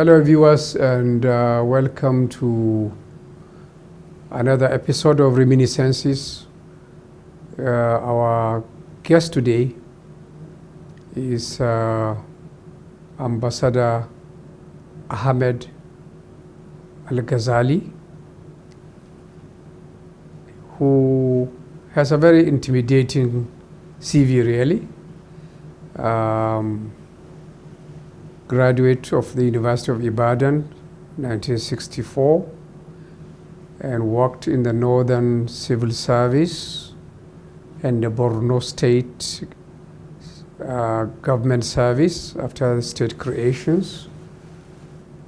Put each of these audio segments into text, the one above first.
Hello viewers, and welcome to another episode of Reminiscences. Our guest today is Ambassador Ahmed Alghazali, who has a very intimidating CV really. Graduate of the University of Ibadan, 1964, and worked in the Northern Civil Service and the Borno State Government Service after the state creations,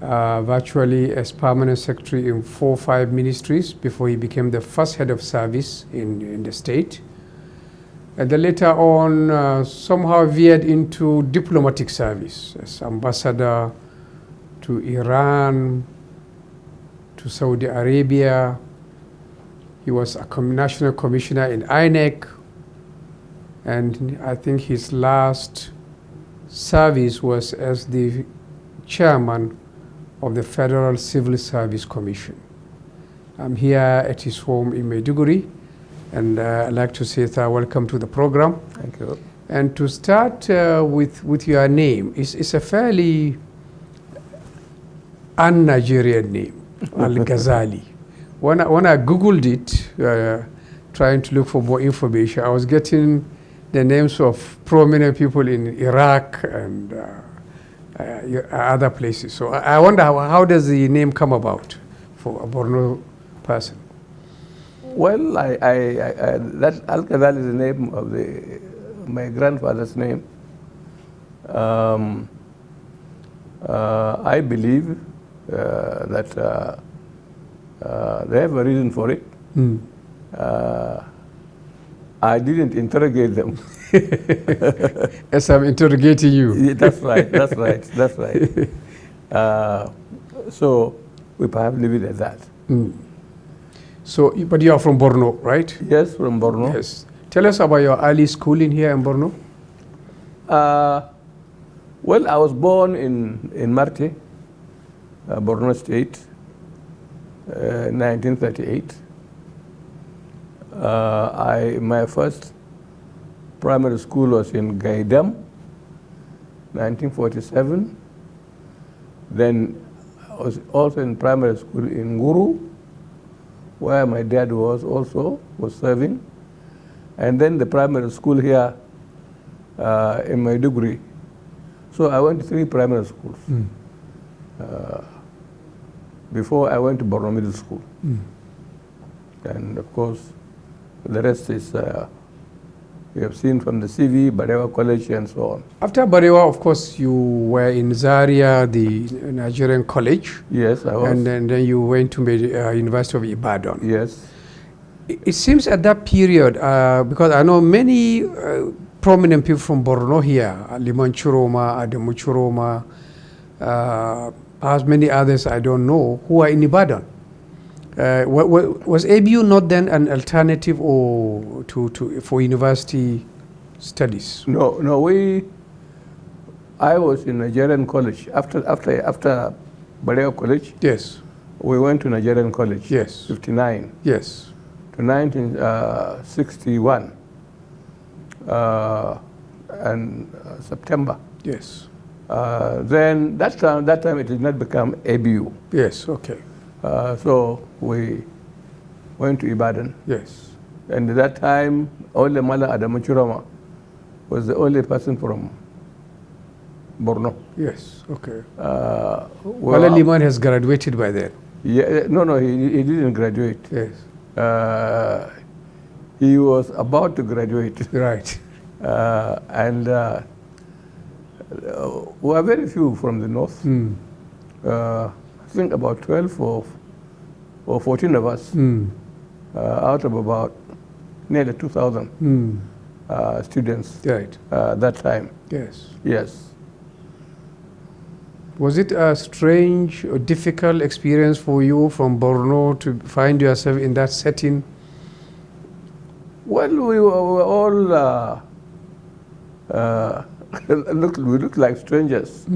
virtually as permanent secretary in 4 or 5 ministries before he became the first head of service in the state. And then later on, somehow veered into diplomatic service as ambassador to Iran, to Saudi Arabia. He was a national commissioner in INEC, and I think his last service was as the chairman of the Federal Civil Service Commission. I'm here at his home in Maiduguri. And I'd like to say welcome to the program. Thank you. And to start with your name, it's a fairly un-Nigerian name, Al-Ghazali. When I Googled it, trying to look for more information, I was getting the names of prominent people in Iraq and other places. So I wonder how does the name come about for a Borno person? Well, that Alghazali is the name of my grandfather's name. I believe that they have a reason for it. I didn't interrogate them. As I'm interrogating you. Yeah, that's right, that's right, that's right. So we perhaps leave it at that. So, but you are from Borno, right? Yes, from Borno. Yes. Tell us about your early schooling here in Borno. Well, I was born in Marte, Borno State, 1938. My first primary school was in Gaidam, 1947. Then I was also in primary school in Guru, where my dad was serving. And then the primary school here in Maiduguri. So I went to 3 primary schools before I went to Borno Middle School. And of course, the rest is, you have seen from the CV, Barewa College and so on. After Barewa, of course, you were in Zaria, the Nigerian college. Yes, I was. And then you went to University of Ibadan. Yes. It seems at that period, because I know many prominent people from Borno here, Liman Churoma, Adamu Churoma, perhaps many others I don't know, who are in Ibadan. Was ABU not then an alternative or for university studies? No. I was in Nigerian college after Barewa College. Yes. We went to Nigerian college. Yes. 59. Yes. To 1961 and September. Yes. Then that time it did not become ABU. Yes. Okay. So we went to Ibadan. Yes. And at that time, only Mala Adamu Churoma was the only person from Borno. Yes. Okay. Well, Liman has graduated by then. Yeah, no, he didn't graduate. Yes. He was about to graduate. Right. And we are very few from the north. I think about 12 or 14 of us out of about nearly 2,000 students Right. that time. Yes. Yes. Was it a strange or difficult experience for you from Borno to find yourself in that setting? Well, we were all we looked like strangers.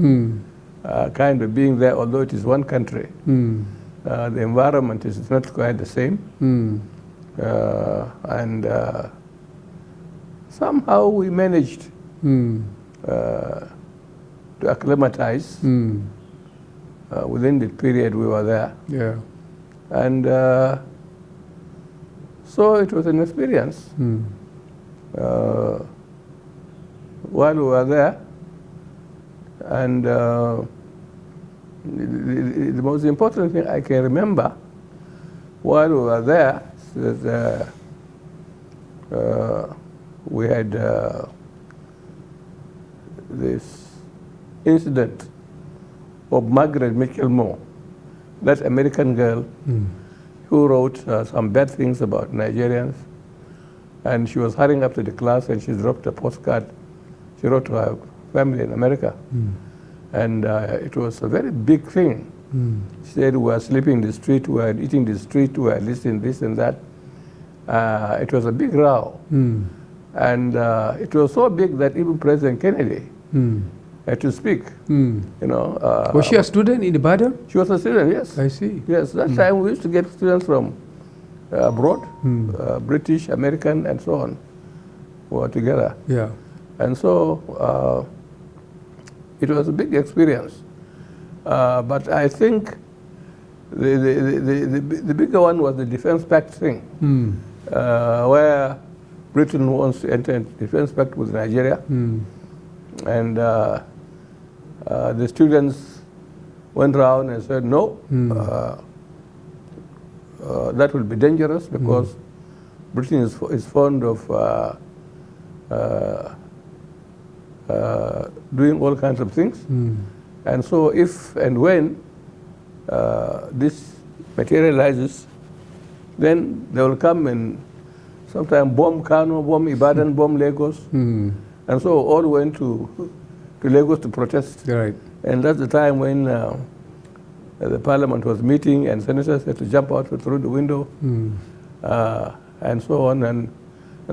kind of being there, although it is one country. The environment is not quite the same. And somehow we managed to acclimatize within the period we were there. Yeah. And so it was an experience. While we were there, and the most important thing I can remember while we were there is that we had this incident of Margaret Mitchell Moore, that American girl who wrote some bad things about Nigerians. And she was hurrying up to the class and she dropped a postcard. She wrote to her family in America. And it was a very big thing. She said, we were sleeping in the street, we were eating in the street, we were listening this and that. It was a big row. And it was so big that even President Kennedy had to speak. You know, was she a student in Ibadan? She was a student, yes. I see. Yes, that time we used to get students from abroad, British, American, and so on, were together. Yeah. And so it was a big experience. But I think the bigger one was the Defense Pact thing, where Britain wants to enter into Defense Pact with Nigeria. And the students went around and said, no, that will be dangerous because Britain is fond of doing all kinds of things. And so if and when this materializes, then they will come and sometimes bomb Kano, bomb Ibadan, bomb Lagos. And so all went to Lagos to protest. Right. And that's the time when the parliament was meeting and senators had to jump out through the window and so on and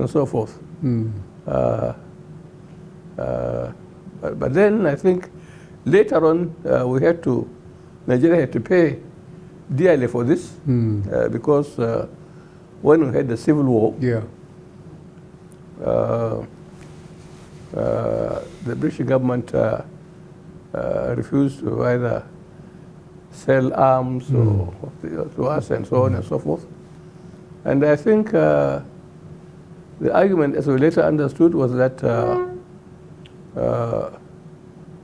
so forth. But then I think later on Nigeria had to pay dearly for this because when we had the civil war, the British government refused to either sell arms to us and so on and so forth. And I think the argument, as we later understood, was that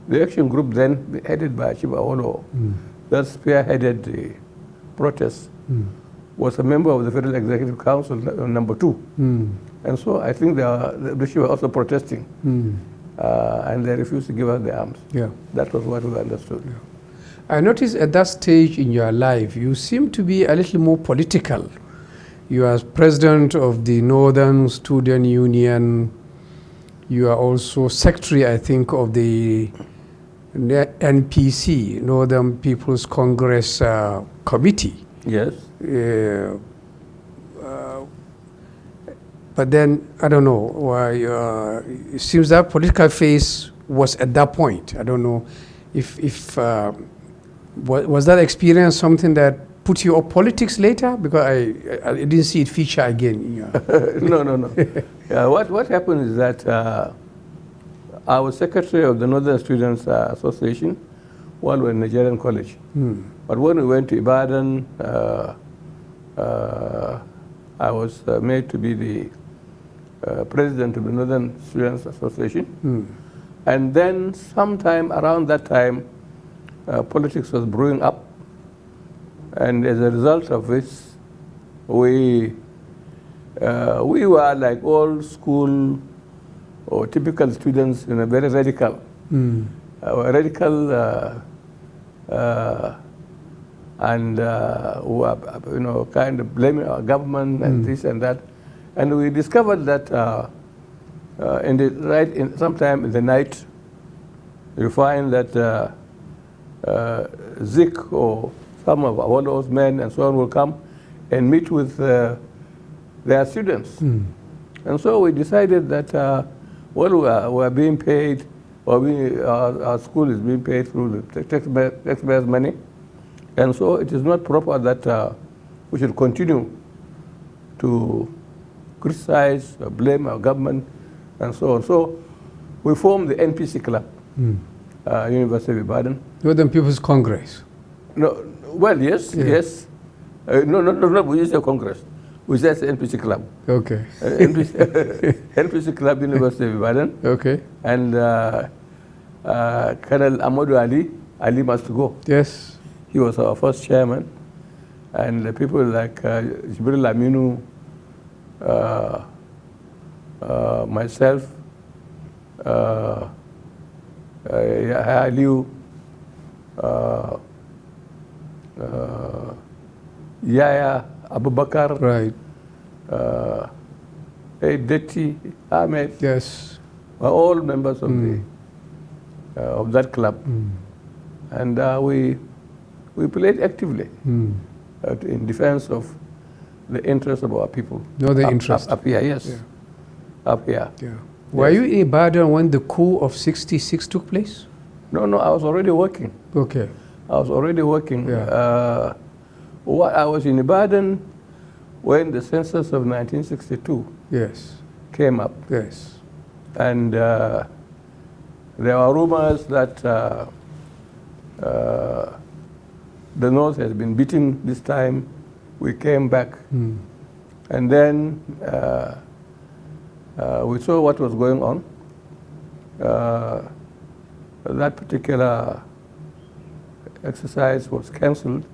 the action group then headed by Chief Awolowo, that spearheaded the protests, was a member of the Federal Executive Council, number 2. And so I think the British were also protesting, and they refused to give us the arms. Yeah. That was what we understood. Yeah. I noticed at that stage in your life, you seem to be a little more political. You are president of the Northern Student Union. You are also secretary, I think, of the NPC, Northern People's Congress Committee. Yes. But then, I don't know, why, it seems that political phase was at that point. I don't know if was that experience something that put you up politics later? Because I didn't see it feature again in your... No. What happened is that I was secretary of the Northern Students Association while we were in Nigerian College. But when we went to Ibadan, I was made to be the president of the Northern Students Association. And then sometime around that time, politics was brewing up. And as a result of this, we were like all school or typical students, very radical. Radical and kind of blaming our government and this and that. And we discovered that sometime in the night, you find that Zik or some of Awolowo's men and so on will come and meet with their students. And so we decided that we were being paid or our school is being paid through the taxpayers' money. And so it is not proper that we should continue to criticize or blame our government and so on. So we formed the NPC Club, University of Ibadan. Northern People's Congress. No, well, yes, yes. No, we used a Congress. We said NPC Club. Okay. NPC Club, University of Ibadan. Okay. And Colonel Ahmed Ali must go. Yes. He was our first chairman. And the people like Jibril Aminu, myself, Aliu, Yaya, Abubakar, right. Detti, Ahmed, yes, were all members of that club. And we played actively in defense of the interests of our people. No, the interest. Up here, yes. Yeah. Up here. Yeah. Were you in Ibadan when the coup of '66 took place? No, I was already working. Okay. I was already working. Yeah. I was in Ibadan when the census of 1962 yes. came up. Yes. And there were rumors that the North has been beaten this time. We came back. And then we saw what was going on. That particular exercise was cancelled.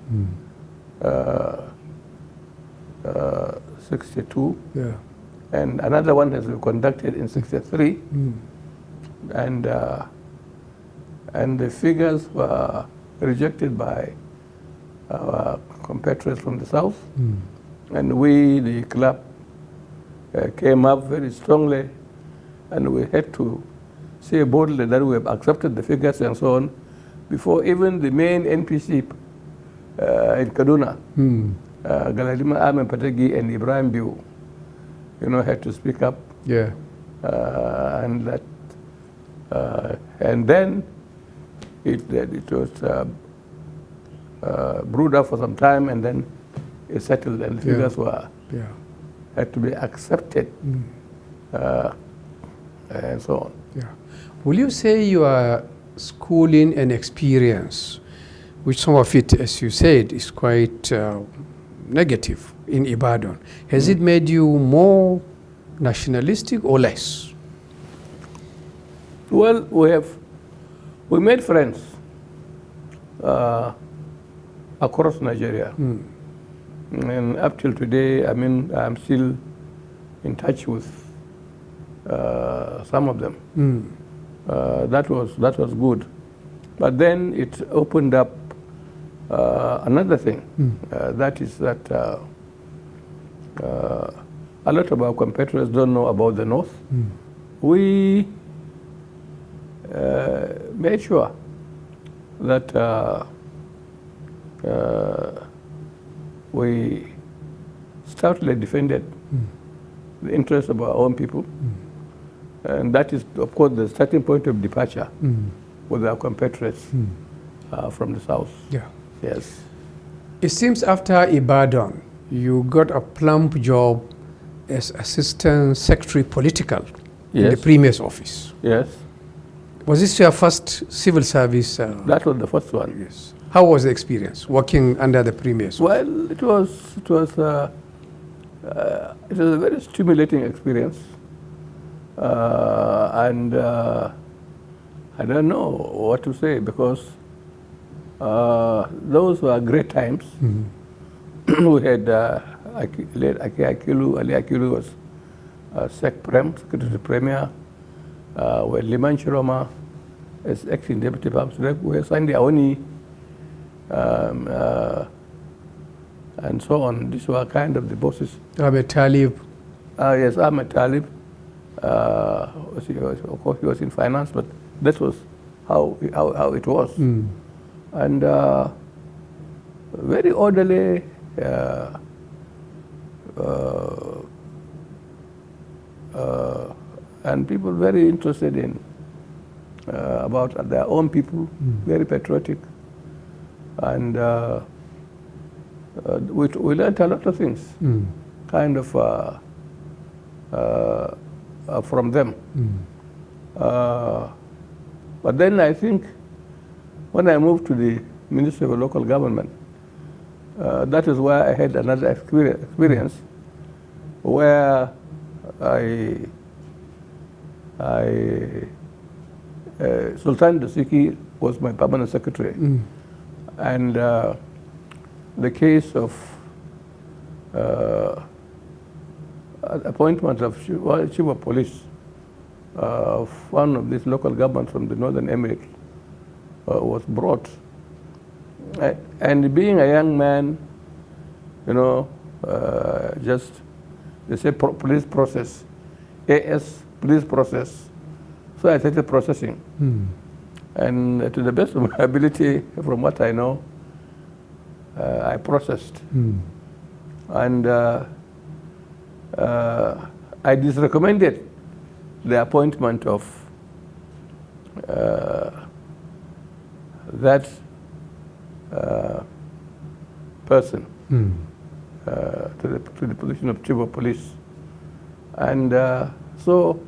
62. Yeah. And another one has been conducted in 63. And the figures were rejected by our compatriots from the South. And we, the club, came up very strongly, and we had to say boldly that we have accepted the figures and so on before even the main NPC in Kaduna, Galadima Ahmed Patagi and Ibrahim Biu, had to speak up. Yeah. And then it was brewed up for some time, and then it settled, and the figures had to be accepted, and so on. Yeah. Will you say your schooling and experience, which some of it, as you said, is quite negative in Ibadan, has it made you more nationalistic or less? Well, we made friends across Nigeria. And up till today, I'm still in touch with some of them. That was good. But then it opened up another thing. That is that a lot of our competitors don't know about the North. We made sure that we stoutly defended the interests of our own people. And that is, of course, the starting point of departure with our competitors from the South. Yeah. Yes. It seems after Ibadan, you got a plump job as Assistant Secretary Political in the Premier's office. Yes. Was this your first civil service? That was the first one. Yes. How was the experience working under the Premier's office? Well, it was a very stimulating experience. And I don't know what to say, because those were great times. We had Ali Akilu was Secretary Premier. We had Liman Chiroma as acting Deputy Perhaps. We had Sandy Aoni, and so on. These were kind of the bosses. Ahmed Talib. Yes, Ahmed Talib. Of course, he was in finance, but that was how it was. And very orderly, and people very interested in about their own people, very patriotic. And we learned a lot of things, kind of from them. But then I think when I moved to the Ministry of Local Government, that is where I had another experience where Sultan Dasuki was my permanent secretary. And the case of appointment of chief of police of one of these local governments from the Northern Emirates was brought. And being a young man, you know, just, they say police process, AS, police process. So I started processing. And to the best of my ability, from what I know, I processed. And I disrecommended the appointment of that person to the position of chief of police. And so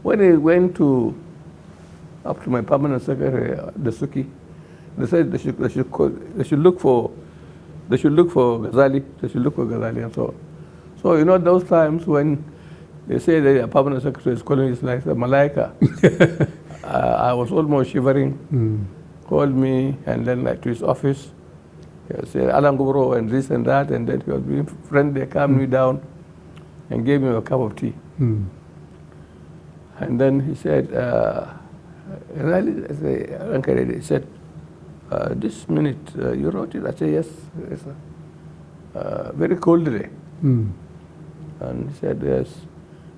when he went up to my permanent secretary, Dasuki, they said they should look for Ghazali, and so on. So you know those times when they say that a permanent secretary is calling his like a malaika, I was almost shivering. Called me and then like to his office. He said Alan Gubro and this and that, and then he was being friendly, calmed me down and gave me a cup of tea. And then he said, he said, this minute you wrote it? I said, yes. Very cold day. And he said, yes,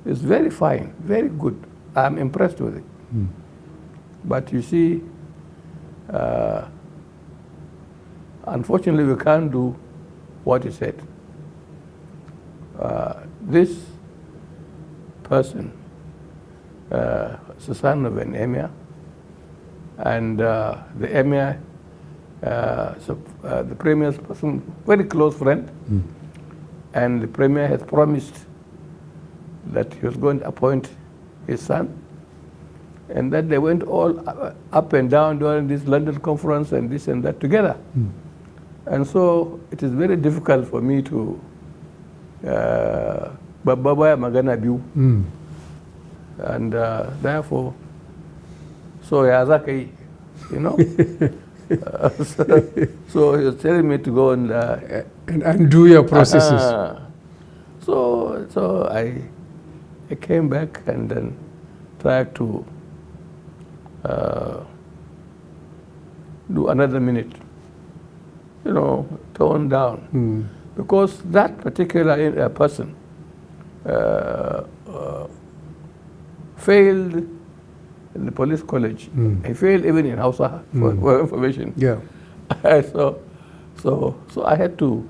it's very fine, very good. I'm impressed with it. But you see, unfortunately, we can't do what he said. This person is the son of an emir, and the emir, the premier's person, very close friend, and the premier has promised that he was going to appoint his son, and that they went all up and down during this London conference and this and that together. And so it is very difficult for me to babaya magana biyu, and therefore, so yazakai, you know. So he was telling me to go and undo your processes. So I came back and then tried to do another minute, you know, tone down, because that particular person failed in the police college. He failed even in Hausa for information. Yeah. So I had to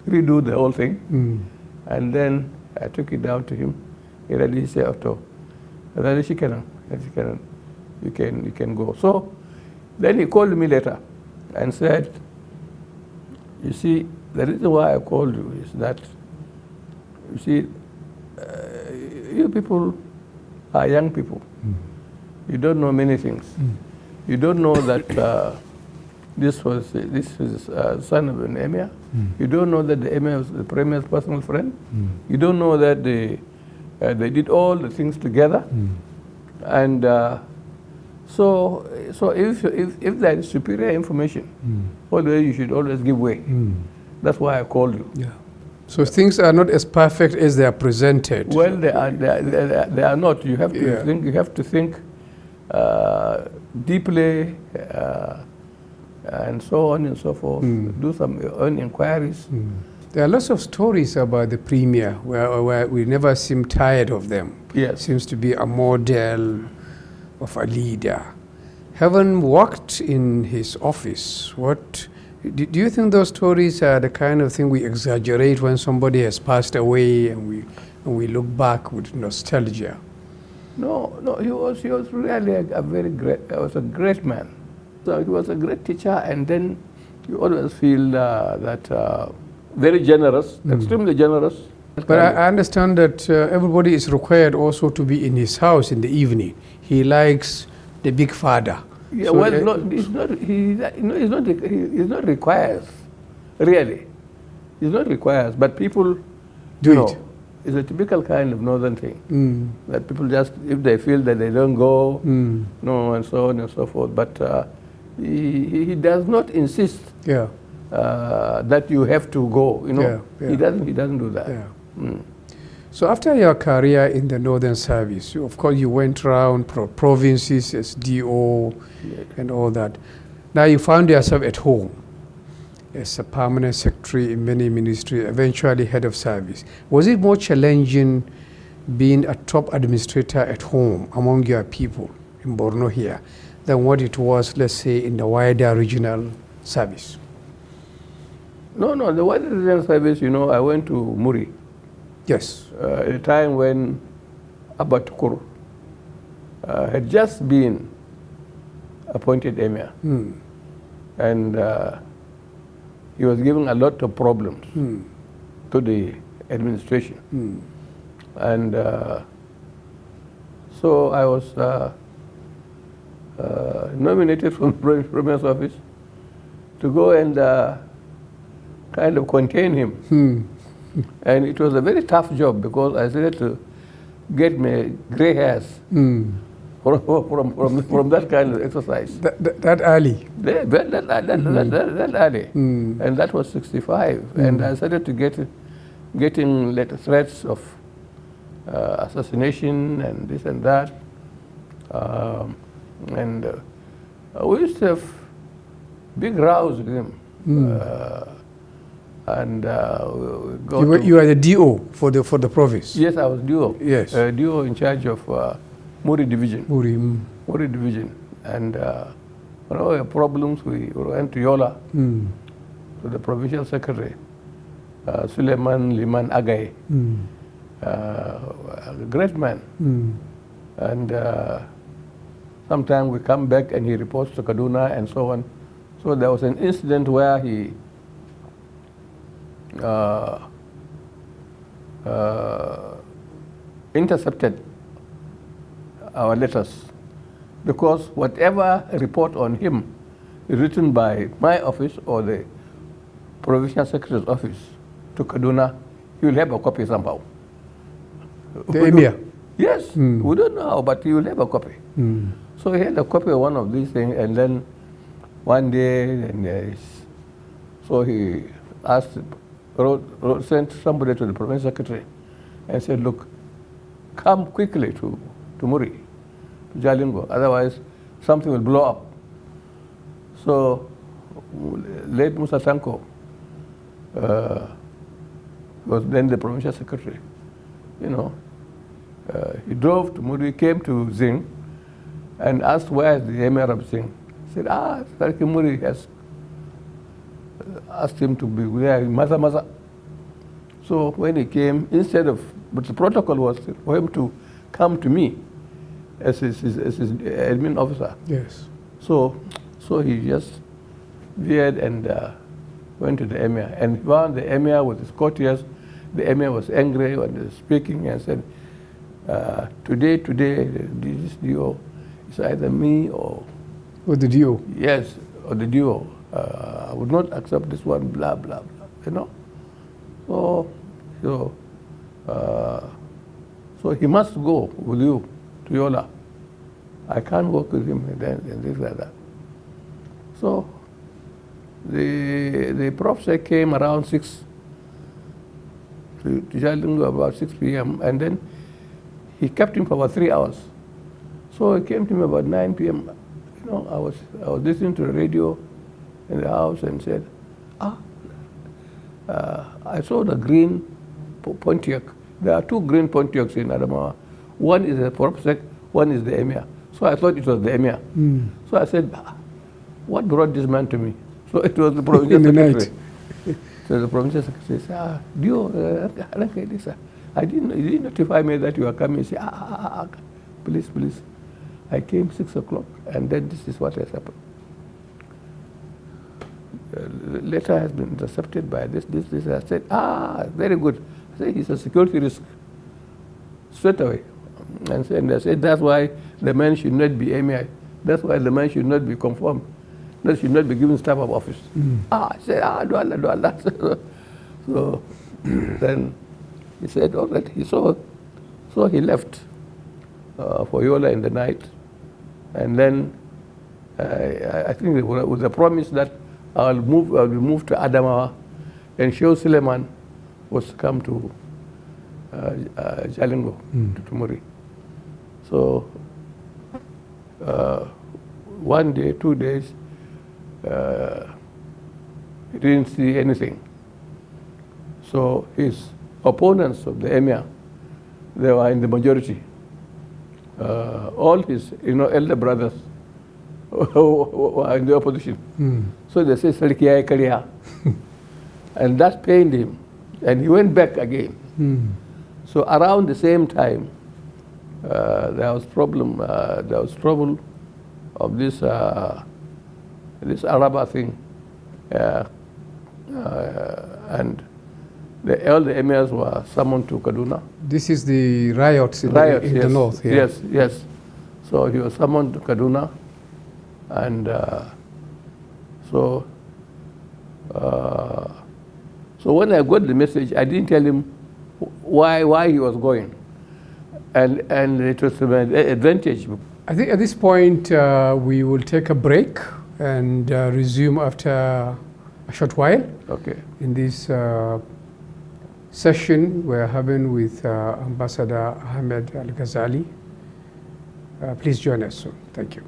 redo the whole thing, and then I took it down to him. He really said, "Otto, you can go." So then he called me later and said, "You see, the reason why I called you is that, you see, you people are young people. You don't know many things. You don't know that this is son of an emir. You don't know that the emir was the premier's personal friend. You don't know that they did all the things together. And so if there is superior information, always you should always give way. That's why I called you." Yeah. So things are not as perfect as they are presented. Well, they are not. You have to think. You have to think deeply, and so on and so forth. Do some own inquiries. There are lots of stories about the premier where we never seem tired of them. Yes. Seems to be a model of a leader. Having worked in his office, do you think those stories are the kind of thing we exaggerate when somebody has passed away and we look back with nostalgia? No, he was really a very great, was a great man. So he was a great teacher, and then you always feel that very generous, extremely generous. But I understand that everybody is required also to be in his house in the evening. He likes the big father. Yeah, So, well, he's not required, really. He's not required, but people do it. It's a typical kind of northern thing. That people just, if they feel that they don't go, no, and so on and so forth. But he does not insist that you have to go. He doesn't do that. Yeah. So after your career in the Northern Service, of course you went around provinces as DO and all that. Now you found yourself at home as a permanent secretary in many ministries, eventually head of service. Was it more challenging being a top administrator at home among your people in Borno here than what it was, let's say, in the wider regional service? No, the wider regional service, I went to Muri. Yes. At a time when Abatukur had just been appointed emir. And he was giving a lot of problems to the administration. And so I was nominated from the Premier's office to go and kind of contain him. And it was a very tough job because I started to get my gray hairs from that kind of exercise. That early? That early. And that was 65. And I started to getting threats of assassination and this and that. And we used to have big rows with him. And you are the DO for the province? Yes, I was DO. Yes. DO in charge of Muri division. Muri division. And one of the problems, we went to Yola, to the provincial secretary, Suleiman Liman Agay, a great man. And sometimes we come back and he reports to Kaduna and so on. So there was an incident where he intercepted our letters, because whatever report on him is written by my office or the provincial secretary's office to Kaduna, he will have a copy somehow. The emir? Yes, we don't know how, but he will have a copy. So he had a copy of one of these things, and then one day, so he asked, sent somebody to the provincial secretary and said, look, come quickly to Muri, to Jalingo, otherwise something will blow up. So late Musa Sanko was then the provincial secretary. He drove to Muri, came to Zing, and asked where is the emir of Zing. He said, Sarki Muri has asked him to be there in Maza. So when he came, but the protocol was for him to come to me as his admin officer. Yes. So he just veered and went to the emir, and found the emir with his courtiers. The emir was angry when he was speaking and said, today, this DO is either me or the DO. Yes, or the DO. I would not accept this one, blah, blah, blah, So he must go with you to Yola. I can't work with him and things like that. So the Prof came around 6 to Jalingo about 6 p.m. and then he kept him for about 3 hours. So he came to me about 9 p.m. I was listening to the radio in the house and said, I saw the green Pontiac. There are 2 green Pontiacs in Adamawa. One is the Propsec, one is the Emir. So I thought it was the Emir. So I said, what brought this man to me? So it was the provincial secretary. So the provincial secretary said, you didn't notify me that you are coming. He said, please, please. I came 6 o'clock, and then this is what has happened. The letter has been intercepted by this. I said, very good. I said, he's a security risk. Straight away. And I said, that's why the man should not be MI. That's why the man should not be confirmed. That should not be given staff of office. I said, do Allah. So then he said, all right. So he left for Yola in the night. And then I think with the promise that I'll be moved to Adamawa, and Sheikh Suleiman was to come to Jalingo, to Tumuri. So 1 day, 2 days, he didn't see anything. So his opponents of the emir, they were in the majority. All his elder brothers were in the opposition. So they said, Sarkiya Kariya. And that pained him. And he went back again. So around the same time, there was trouble of this Araba thing. And all the emirs were summoned to Kaduna. This is the riots in the north. Yeah. Yes. So he was summoned to Kaduna, and so when I got the message, I didn't tell him why he was going, and it was an advantage. I think at this point we will take a break and resume after a short while. Okay. In this session we're having with Ambassador Ahmed Alghazali. Please join us soon. Thank you.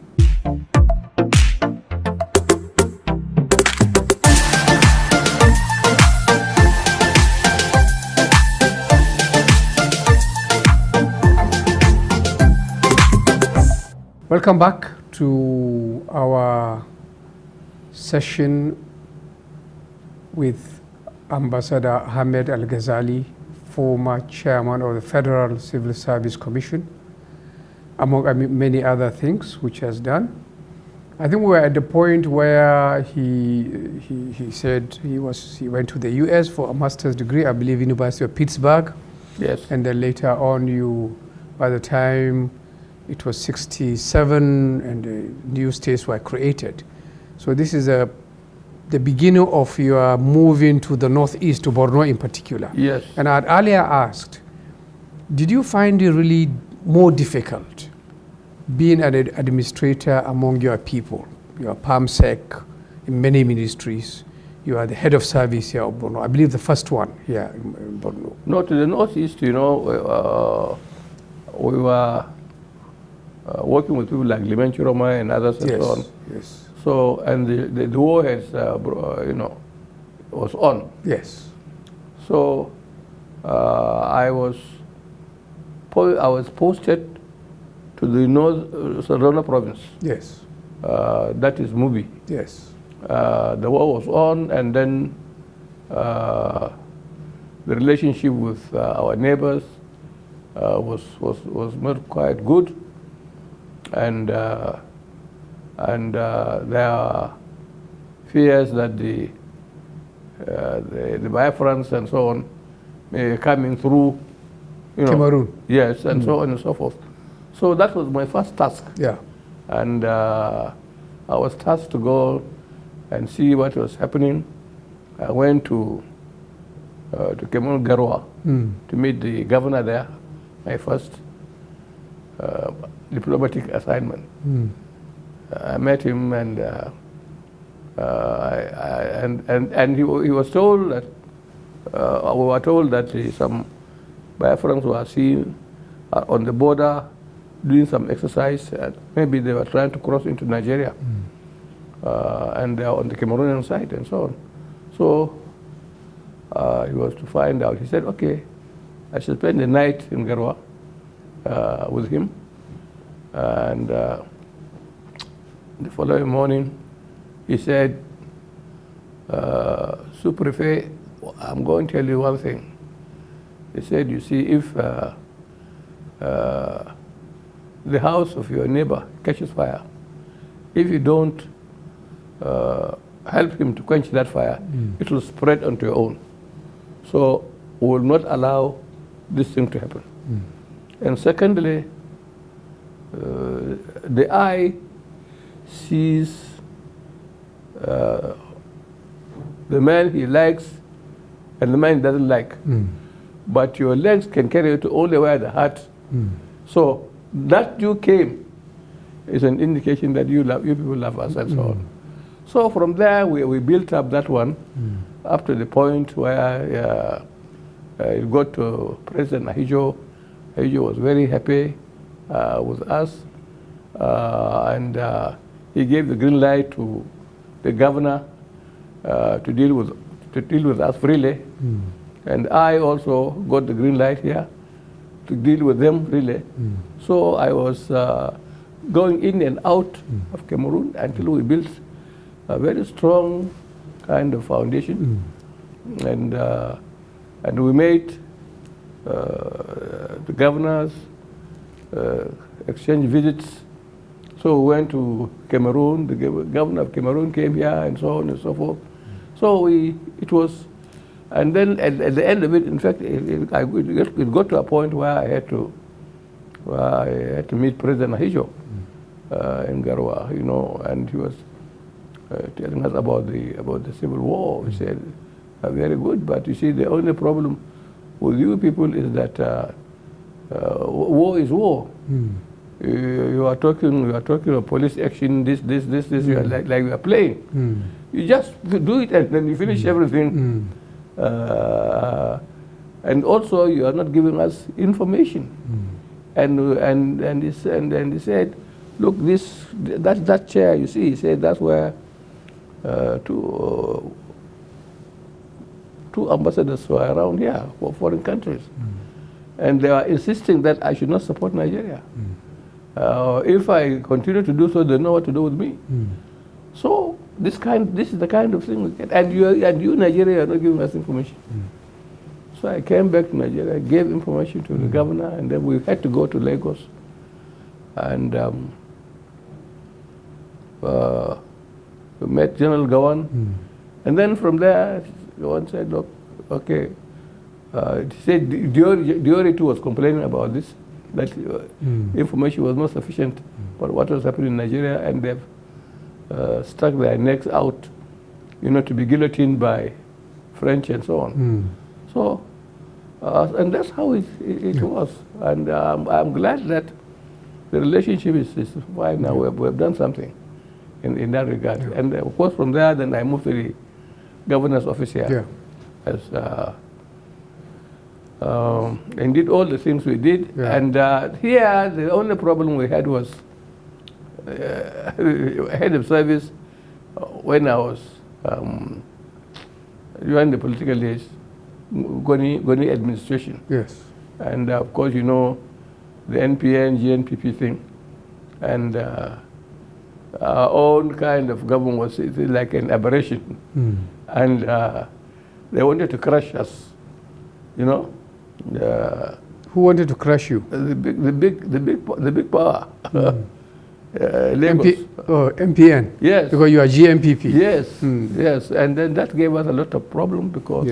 Welcome back to our session with Ambassador Ahmed Alghazali, former chairman of the Federal Civil Service Commission, among many other things which has done. I think we were at the point where he said he went to the US for a master's degree, I believe University of Pittsburgh. Yes. And then later on, by the time it was 67 and the new states were created. So this is the beginning of your moving to the northeast, to Borno in particular. Yes. And I had earlier asked, did you find it really more difficult being an administrator among your people? You are PAMSEC in many ministries. You are the head of service here of Borno. I believe the first one here in Borno. No, to the northeast, we were working with people like Liman Chiroma and others and so on. Yes. So, and the war has, was on. Yes. So, I was posted to the North Sarona province. Yes. That is Mubi. Yes. The war was on, and then the relationship with our neighbors was not quite good. And there are fears that the Biafrans and so on may coming through, Cameroon. Yes, and so on and so forth. So that was my first task. Yeah. And I was tasked to go and see what was happening. I went to Cameroon Garoua to meet the governor there, my first diplomatic assignment. I met him, and he was told that we were told that some Biafrans were seen on the border doing some exercise, and maybe they were trying to cross into Nigeria, and they are on the Cameroonian side and so on. So he was to find out. He said, "Okay, I should spend the night in Garoua with him." And the following morning, he said, "Sous-Prefet, I'm going to tell you one thing." He said, "You see, if the house of your neighbor catches fire, if you don't help him to quench that fire, it will spread onto your own. So we will not allow this thing to happen. And secondly, the eye sees the man he likes and the man he doesn't like. But your legs can carry you to only where the heart. So that you came is an indication that you people love us and so on. So from there, we built up that one up to the point where it got to President Ahijo. Ahijo was very happy with us, and he gave the green light to the governor to deal with us freely, and I also got the green light here to deal with them freely. So I was going in and out of Cameroon until we built a very strong kind of foundation, and we made the governors exchange visits. So we went to Cameroon. The governor of Cameroon came here, and so on and so forth. So it was, and then at the end of it, in fact, it got to a point where I had to meet President Ahijo in Garoua, you know, and he was telling us about the civil war. We said, very good, but you see, the only problem with you people is that war is war. You are talking of police action, this. You are like you are playing. You just do it and then you finish everything. And also you are not giving us information. And he said, look, that chair you see, he said that's where two ambassadors were around here for foreign countries. And they are insisting that I should not support Nigeria. If I continue to do so, they know what to do with me. So this is the kind of thing we get. And you Nigeria, are not giving us information. So I came back to Nigeria, gave information to the governor, and then we had to go to Lagos. And we met General Gawan. And then from there, Gawan said, look, okay. He said Diori too was complaining about this, that information was not sufficient for what was happening in Nigeria, and they've stuck their necks out, you know, to be guillotined by French and so on. So, and that's how it was. And I'm glad that the relationship is fine now. We've done something in that regard. And of course, from there, then I moved to the governor's office here. As, and did all the things we did. And here, the only problem we had was head of service when I was during the political days, Goni administration. Yes. And of course, you know, the NPN, GNPP thing. And our own kind of government was like an aberration. And they wanted to crush us, you know. Who wanted to crush you? The big power. Lagos. MPN. Yes. Because you are GMPP. Yes. Yes. And then that gave us a lot of problem because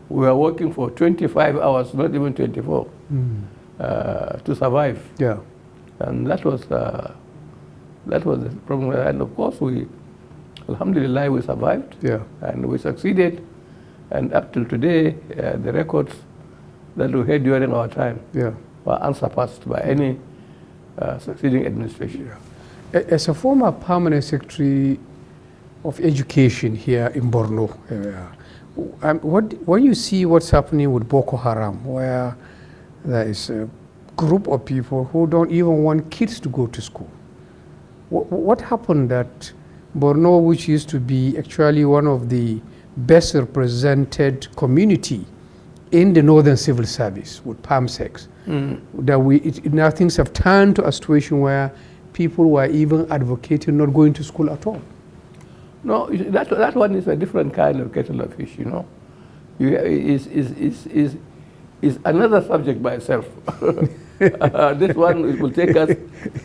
we were working for 25 hours, not even 24, to survive. Yeah. And that was the problem. And of course, alhamdulillah, we survived. Yeah. And we succeeded. And up till today, the records that we had during our time were unsurpassed by any succeeding administration. As a former permanent secretary of education here in Borno, when you see what's happening with Boko Haram, where there is a group of people who don't even want kids to go to school, what happened that Borno, which used to be actually one of the best represented community in the Northern Civil Service with PAMSEX, that now things have turned to a situation where people were even advocating not going to school at all? No, that one is a different kind of kettle of fish, you know. Is another subject by itself. This one will take us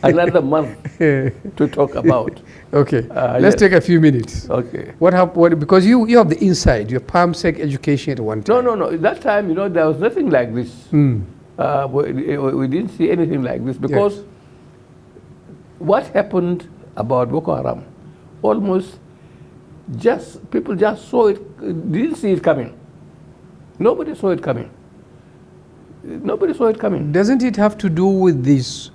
another month to talk about. Okay, let's Yes. take a few minutes. Okay. What happened? Because you have the inside, your PalmSec education at one time. No. At that time, there was nothing like this. Mm. We didn't see anything like this because what happened about Boko Haram, almost people just saw it, didn't see it coming. Nobody saw it coming. Nobody saw it coming. Doesn't it have to do with this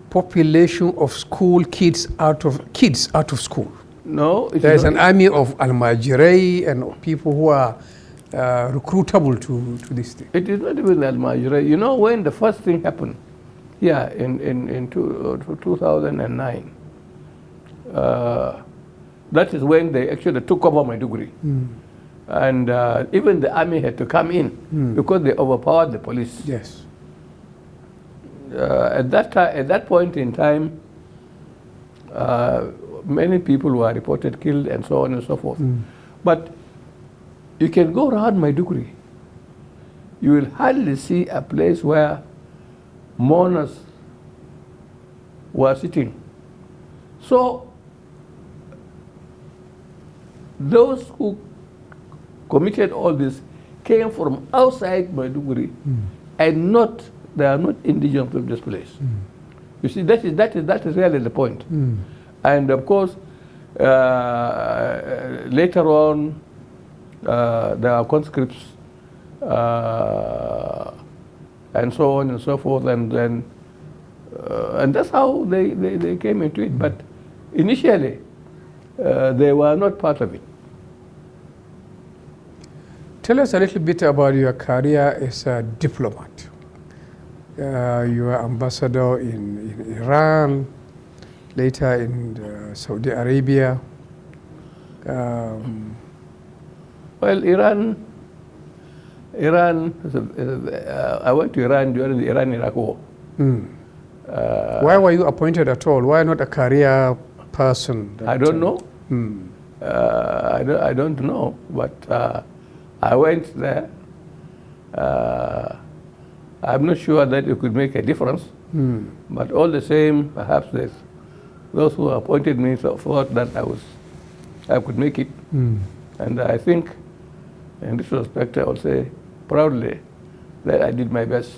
population of school kids out of school? No. There's an army of Al-Majirei and people who are recruitable to this thing. It is not even Al-Majri. When the first thing happened here in 2009, that is when they actually took over Maiduguri. Mm. And even the army had to come in because they overpowered the police. Yes. At that point in time, many people were reported killed and so on and so forth. Mm. But you can go around Maiduguri, you will hardly see a place where mourners were sitting. So those who committed all this came from outside Maiduguri and they are not indigenous of this place. You see, that is really the point. And of course, later on, there are conscripts and so on and so forth, and that's how they came into it. But initially, they were not part of it. Tell us a little bit about your career as a diplomat. You were ambassador in Iran, later in Saudi Arabia. Well, Iran, I went to Iran during the Iran-Iraq War. Why were you appointed at all? Why not a career person? I don't know. I don't know, but I went there. I'm not sure that it could make a difference, but all the same, perhaps those who appointed me thought that I could make it. And I think, in this respect, I will say proudly that I did my best.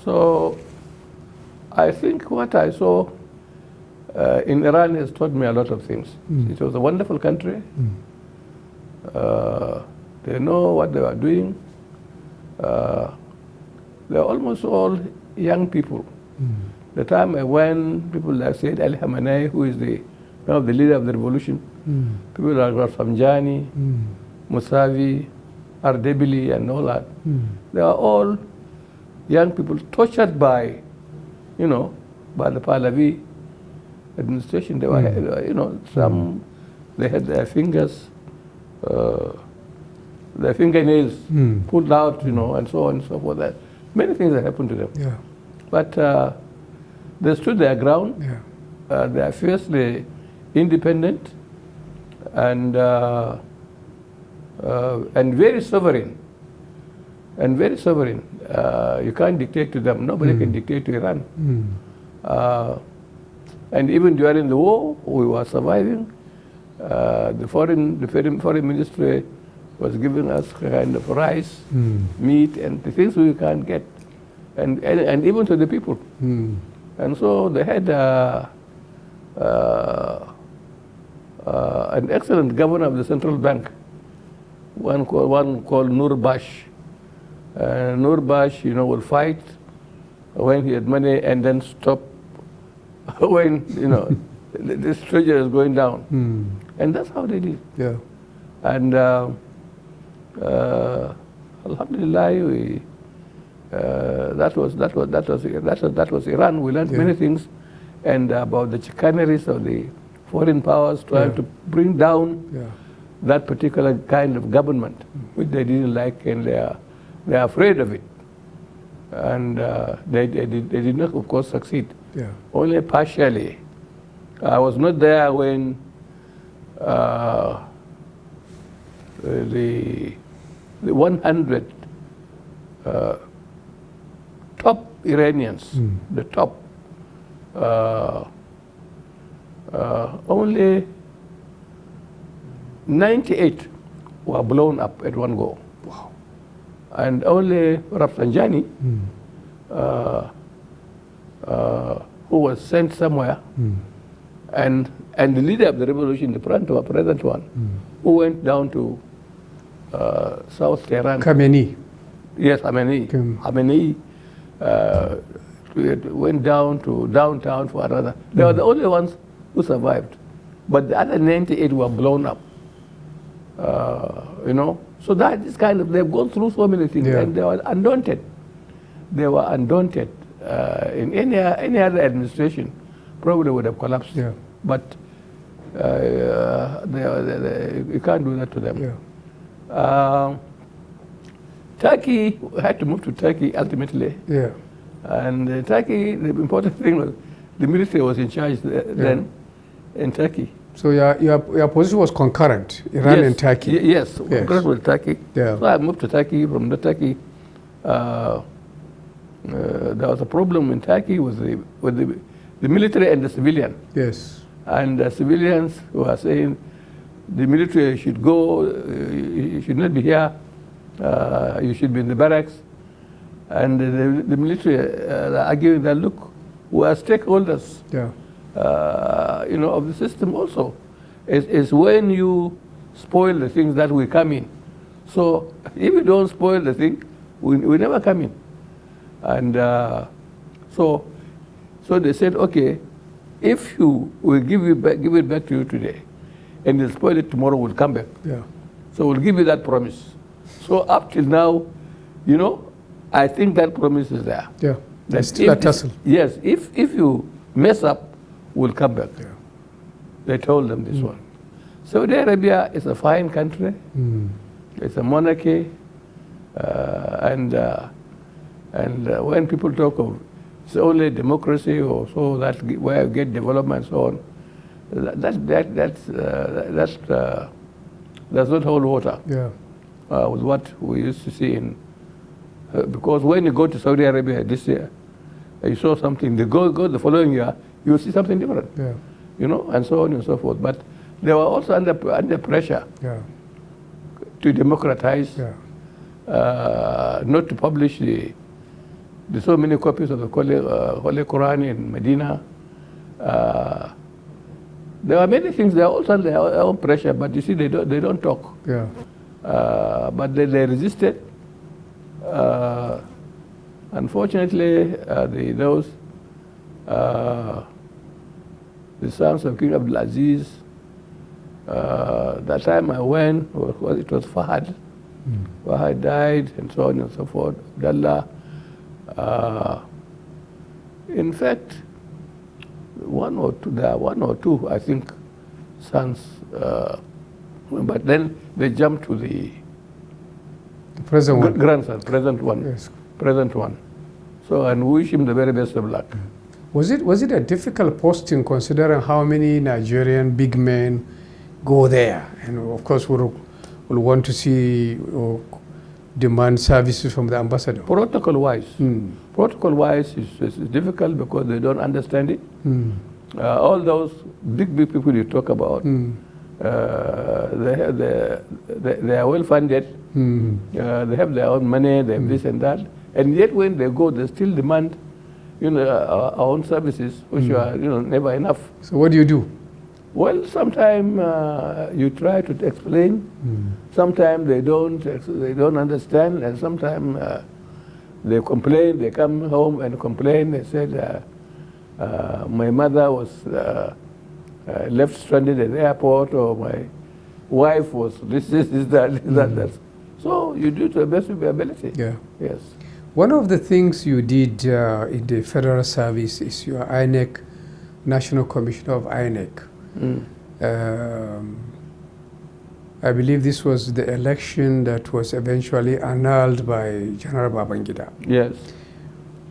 So I think what I saw in Iran has taught me a lot of things. It was a wonderful country. They know what they are doing. They're almost all young people. The time I went, people like Sayyid Ali Khamenei, who is the leader of the revolution, people like Rafsanjani, Musavi, Ardebili, and all that. They are all young people tortured by the Pahlavi administration. They were, some, they had their fingers, their fingernails pulled out, and so on and so forth. That many things that happened to them. Yeah. But they stood their ground. Yeah. They are fiercely independent and very sovereign. And very sovereign. You can't dictate to them. Nobody can dictate to Iran. And even during the war, we were surviving. The foreign ministry was giving us kind of rice, meat, and the things we can't get, and even to the people. And so they had an excellent governor of the central bank, one called Nur Bash. Nur Bash, will fight when he had money and then stop when this treasure is going down. And that's how they did. Yeah. And alhamdulillah, that was Iran. We learned many things, and about the chicaneries of the foreign powers trying to bring down that particular kind of government, which they didn't like, and they are afraid of it. And they did not, of course, succeed. Yeah. Only partially. I was not there when the the 100 top Iranians, the top, only 98 were blown up at one go. Wow. And only Rafsanjani, who was sent somewhere, and the leader of the revolution, the present one, who went down to South Tehran. Khamenei. Yes, Khamenei went down to downtown for another. They were the only ones who survived, but the other 98 were blown up. You know, so that is kind of, they've gone through so many things, and they were undaunted. They were undaunted. In any other administration, probably would have collapsed. Yeah. But you can't do that to them. Yeah. Turkey had to move to Turkey ultimately. Yeah. And Turkey, the important thing was the military was in charge then in Turkey. So your position was concurrent, Iran and Turkey. Yes, concurrent with Turkey. Yeah. So I moved to Turkey. From the Turkey, there was a problem in Turkey with the military and the civilian. Yes. And the civilians were saying the military should go, you should not be here, you should be in the barracks. And the military arguing that, look, we are stakeholders. Yeah. You know, of the system also. Is when you spoil the things that we come in. So if you don't spoil the thing, we never come in. And so they said, okay, if we give it back to you today, and you spoil it tomorrow, we'll come back. Yeah. So we'll give you that promise. So up till now, you know, I think that promise is there. Yeah. There's still a tussle. Yes. If you mess up, we'll come back. Yeah. They told them this one. Saudi Arabia is a fine country. It's a monarchy, and when people talk of it's only democracy or so that where you get development and so on, that does not hold water. Yeah. With what we used to see in because when you go to Saudi Arabia this year, you saw something. They go the following year, you will see something different. Yeah. You know, and so on and so forth. But they were also under pressure to democratize, not to publish the so many copies of the Holy Quran in Medina. There are many things. They are also under their own pressure, but you see, they don't talk. Yeah. But they resisted. Unfortunately, the sons of King Abdulaziz, that time I went, it was Fahad. Fahad died, and so on and so forth. Abdullah. In fact, one or two, I think, sons. But then they jumped to the present one. Grandson, present one. Yes. Present one. So, and we wish him the very best of luck. Was it a difficult posting considering how many Nigerian big men go there? And of course, we'll want to see or demand services from the ambassador. Protocol-wise, it's difficult because they don't understand it. All those big people you talk about, they are well funded. They have their own money. They have this and that, and yet when they go, they still demand, our own services, which are never enough. So what do you do? Well, sometimes you try to explain. Sometimes they don't understand, and sometimes they complain. They come home and complain. They said, "My mother was left stranded at the airport," or "My wife was this, that." So you do to the best of your ability. Yeah. Yes. One of the things you did in the federal service is your INEC, National Commissioner of INEC. I believe this was the election that was eventually annulled by General Babangida. Yes.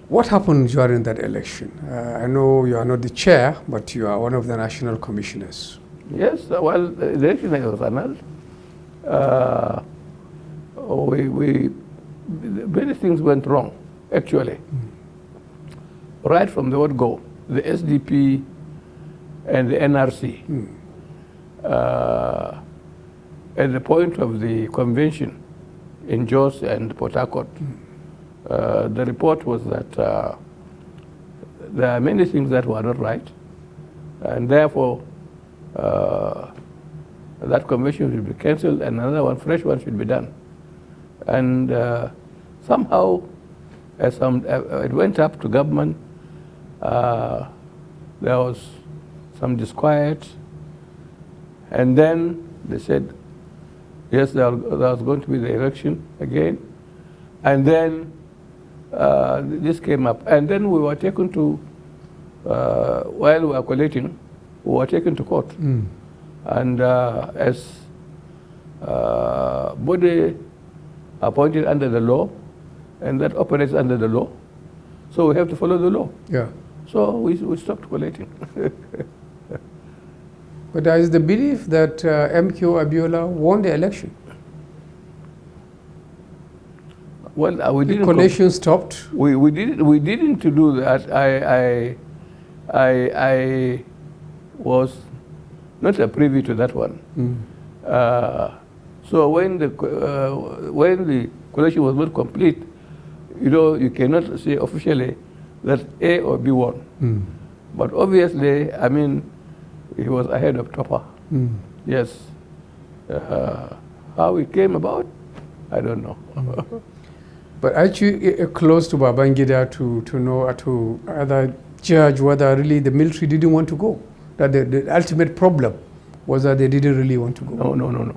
What happened during that election? I know you are not the chair, but you are one of the national commissioners. Yes, well, the election was annulled. many things went wrong, actually. Right from the word go, the SDP and the NRC, at the point of the convention in Jos and Port Harcourt, the report was that there are many things that were not right, and therefore that convention should be cancelled and another one, fresh one, should be done. And somehow, as it went up to government, there was some disquiet, and then they said, yes, there was going to be the election again, and then this came up, and then we were taken to, while we were collating, we were taken to court, and as body appointed under the law, and that operates under the law, so we have to follow the law. Yeah. So we stopped collating. But there is the belief that MQ Abiola won the election. Well, we didn't. The collation stopped. We didn't do that. I was not a privy to that one. So when the collation was not complete, you cannot say officially that A or B won. But obviously, I mean, he was ahead of Topper. Yes. How it came about, I don't know. But actually close to Babangida to know, to either judge whether really the military didn't want to go. That the ultimate problem was that they didn't really want to go. No.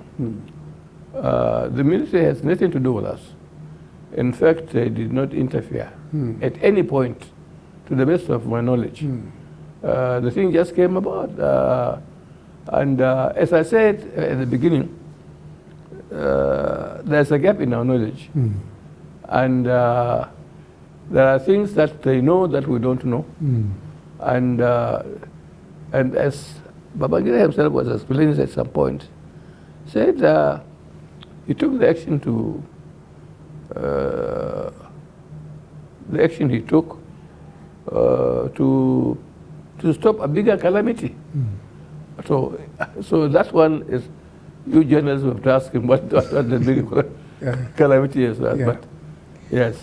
The military has nothing to do with us. In fact, they did not interfere at any point, to the best of my knowledge. The thing just came about. And as I said at the beginning, there's a gap in our knowledge. And there are things that they know that we don't know. And as Babangida himself was explaining at some point, said he took the action to to stop a bigger calamity. So that one is, you journalists have to ask him what the big calamity is. But yes,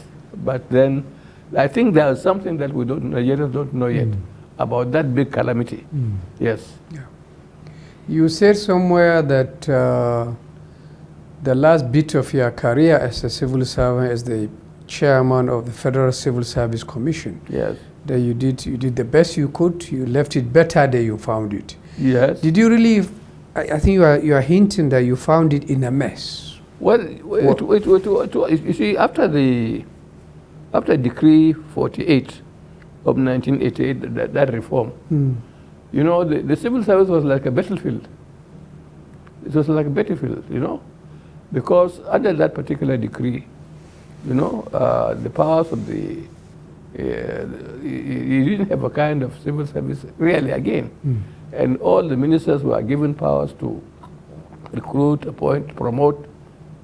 but then I think there is something that we Nigerians don't know yet about that big calamity. Yes. Yeah. You said somewhere that the last bit of your career as a civil servant, as the chairman of the Federal Civil Service Commission, yes, that you did the best you could. You left it better than you found it. Yes. Did you really? I think you are hinting that you found it in a mess. Well, you see, after Decree 48 of 1988, that reform, the civil service was like a battlefield. It was like a battlefield, because under that particular decree, the powers of you didn't have a kind of civil service really again. And all the ministers were given powers to recruit, appoint, promote,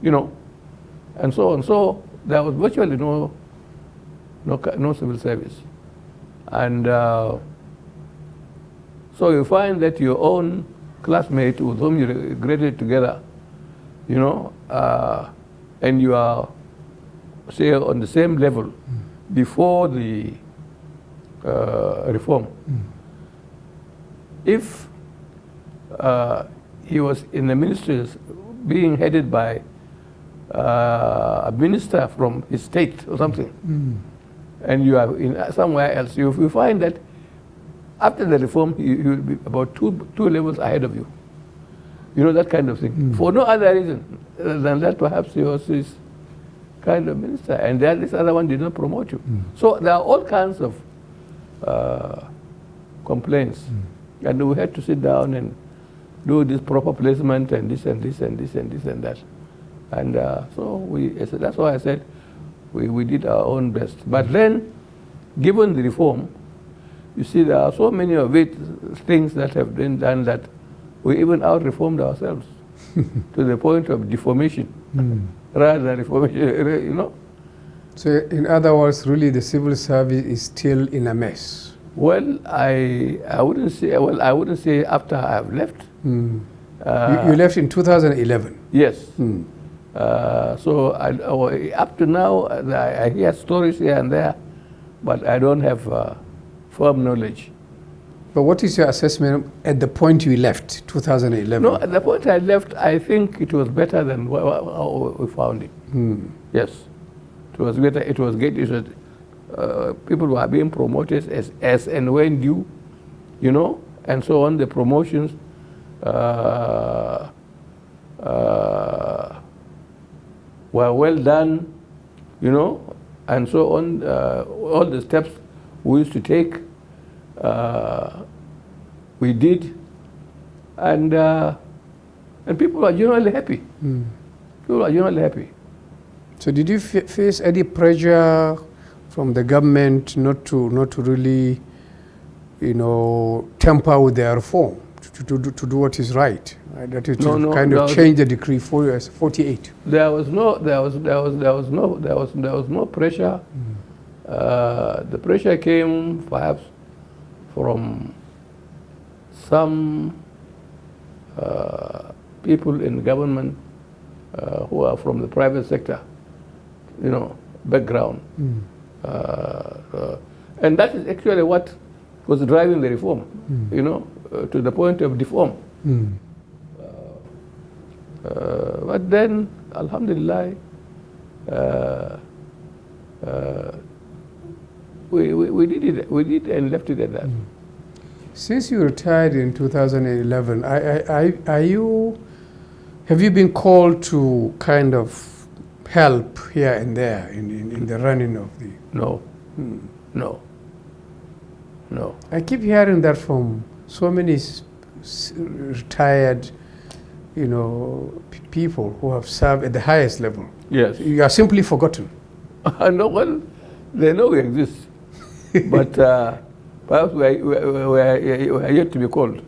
and so on. So there was virtually no civil service. And so you find that your own classmate with whom you graded together, and you are, say, on the same level before the reform. If he was in the ministries being headed by a minister from his state or something, and you are in somewhere else, you find that after the reform, he will be about two levels ahead of you. That kind of thing. For no other reason than that perhaps he was his kind of minister, and then this other one did not promote you. So there are all kinds of complaints. And we had to sit down and do this proper placement and this and this and this and this and that. And so that's why I said we did our own best. But then, given the reform, you see there are so many of it things that have been done that we even out-reformed ourselves to the point of deformation. rather than reformation, you know. So in other words, really the civil service is still in a mess. Well, I wouldn't say after I've left. You left in 2011. Yes. So up to now, I hear stories here and there, but I don't have firm knowledge. But what is your assessment at the point you left, 2011? No, at the point I left, I think it was better than how we found it. Yes, it was better. It was good. People were being promoted as and when due, you know, and so on. The promotions were well done, you know, and so on. All the steps we used to take, we did, and people are generally happy. People are generally happy. So did you face any pressure from the government not to really, you know, tamper with their reform, to do what is right? That is to kind of change the decree 48. There was no pressure. The pressure came perhaps from some people in government who are from the private sector, you know, background. And that is actually what was driving the reform, you know, to the point of deform. But then, alhamdulillah, we did it. We did and left it at that. Since you retired in 2011, have you been called to kind of help here and there in the running of the... No. I keep hearing that from so many retired, you know, people who have served at the highest level. Yes. You are simply forgotten. No, well, they know we exist, but perhaps we are yet to be called.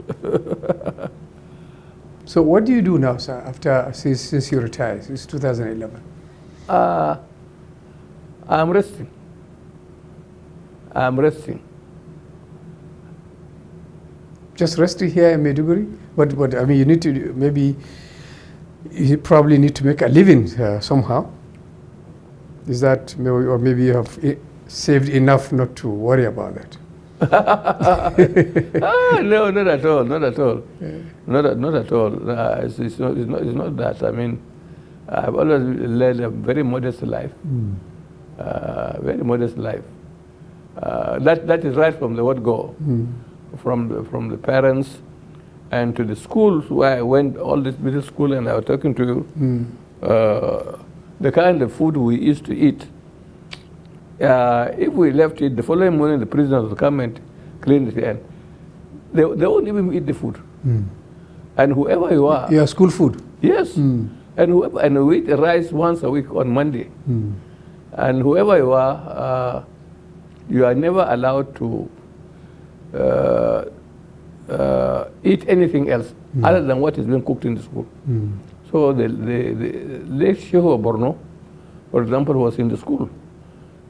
So what do you do now, sir, since you retired, since 2011? I'm resting. Just resting here in Maiduguri? But I mean, you need to, you probably need to make a living somehow. Is that, or maybe you have saved enough not to worry about that? No, not at all. Not at all. Not at all. It's not that. I mean, I've always led a very modest life. Very modest life. That is right from the word go. From the parents and to the schools where I went, all this middle school, and I was talking to you, the kind of food we used to eat. If we left it, the following morning the prisoners would come and clean it, and they won't even eat the food. And whoever you are... Yeah, school food. Yes. And we eat rice once a week on Monday. And whoever you are never allowed to eat anything else other than what is being cooked in the school. So the late Sheikh of Borno, for example, was in the school.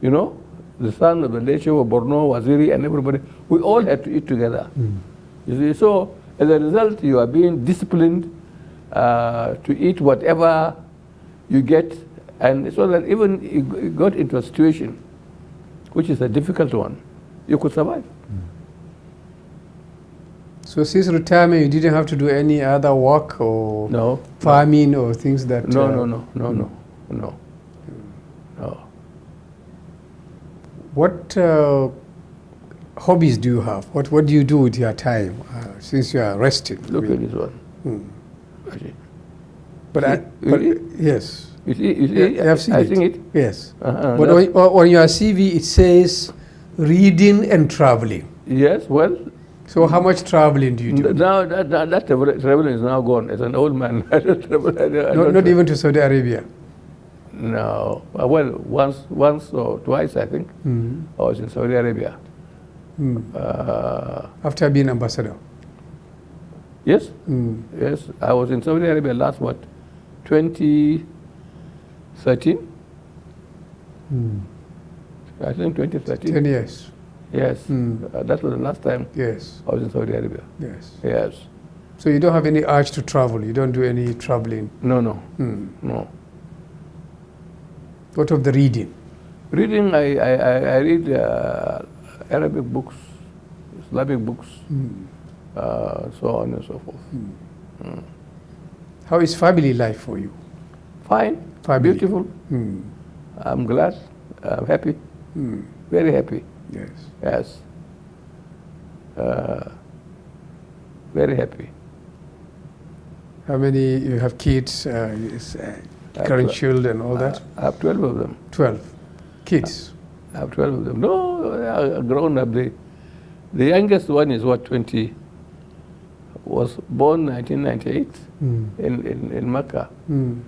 You know, the son of the late Sheikh of Borno, Waziri, and everybody, we all had to eat together. You see, so as a result, you are being disciplined to eat whatever you get, and so that even you got into a situation which is a difficult one, you could survive. So since retirement, you didn't have to do any other work or farming or things that... No. What hobbies do you have? What do you do with your time since you are resting? Look at this one. Yes. You see, I've seen it. Yes. But on your CV, it says reading and traveling. Yes, well... So how much traveling do you do? Now that traveling is now gone. As an old man, I don't travel. Not even to Saudi Arabia? No. Well, once or twice, I think, I was in Saudi Arabia. After being ambassador? Yes. Yes. I was in Saudi Arabia last, 2016 13. Mm. I think 2013. 10 years. Yes. Mm. That was the last time Yes. I was in Saudi Arabia. Yes. Yes. So you don't have any urge to travel? You don't do any traveling? No, no, Mm. no. What of the reading? Reading, I read Arabic books, Islamic books, so on and so forth. Mm. How is family life for you? Fine, Family. beautiful. Mm. I'm glad, I'm happy, Mm. very happy. Yes. Yes. Very happy. How many, you have kids, grandchildren, all that? I have 12 of them. 12 kids. I have 12 of them. No, they are grown up. The youngest one is what, 20, was born 1998 in Mecca. Mm.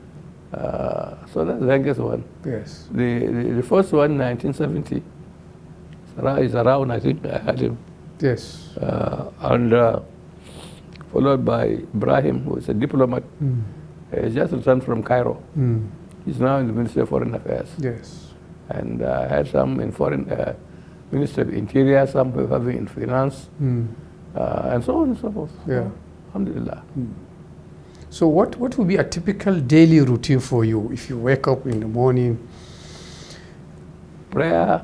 So that's the youngest one. Yes. The first one, 1970, is around, I think I had him. Yes. And followed by Ibrahim, who is a diplomat. He just returned from Cairo. He's now in the Ministry of Foreign Affairs. Yes. And I had some in Ministry of Interior, some having in finance, and so on and so forth. Yeah. Alhamdulillah. So what would be a typical daily routine for you if you wake up in the morning? Prayer,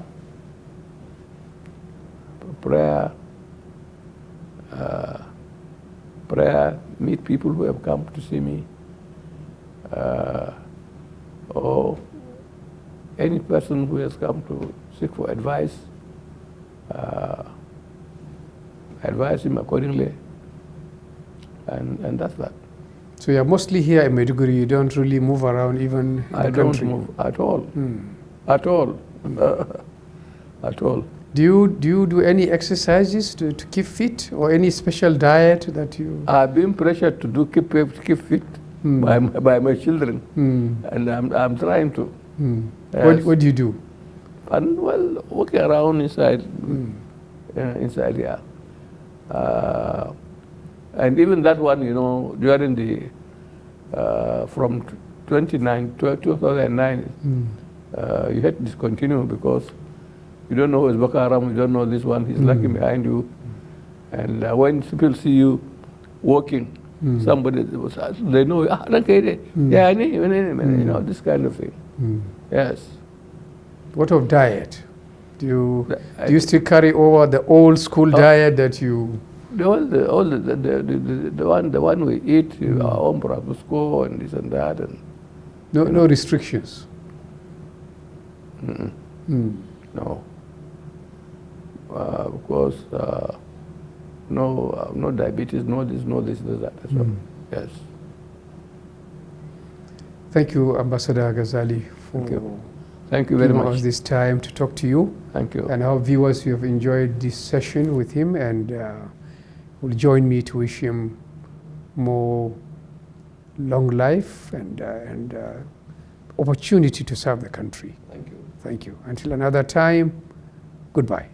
meet people who have come to see me, or any person who has come to seek for advice, advise him accordingly, and that's that. So you're mostly here in Maiduguri, you don't really move around even in the country? I don't move at all, at all, at all. Do you do any exercises to keep fit, or any special diet that you? I've been pressured to do keep fit by my children, and I'm trying to. Yes. What do you do? And well, walking around inside, inside here, and even that one, you know, during the from 2009, you had to discontinue because you don't know who's Boko Haram, you don't know this one, he's lurking behind you. And when people see you walking, somebody, they know, yeah, you know, this kind of thing. Yes. What of diet? Do you still carry over the old school diet that you? The one we eat, our own brabusco and this and that, and no restrictions. No. Of course, no diabetes, no this, that. So, yes. Thank you, Ambassador Alghazali, for Thank you very giving much. us this time to talk to you. Thank you. And our viewers, you have enjoyed this session with him, and will join me to wish him more long life and opportunity to serve the country. Thank you. Thank you. Until another time, goodbye.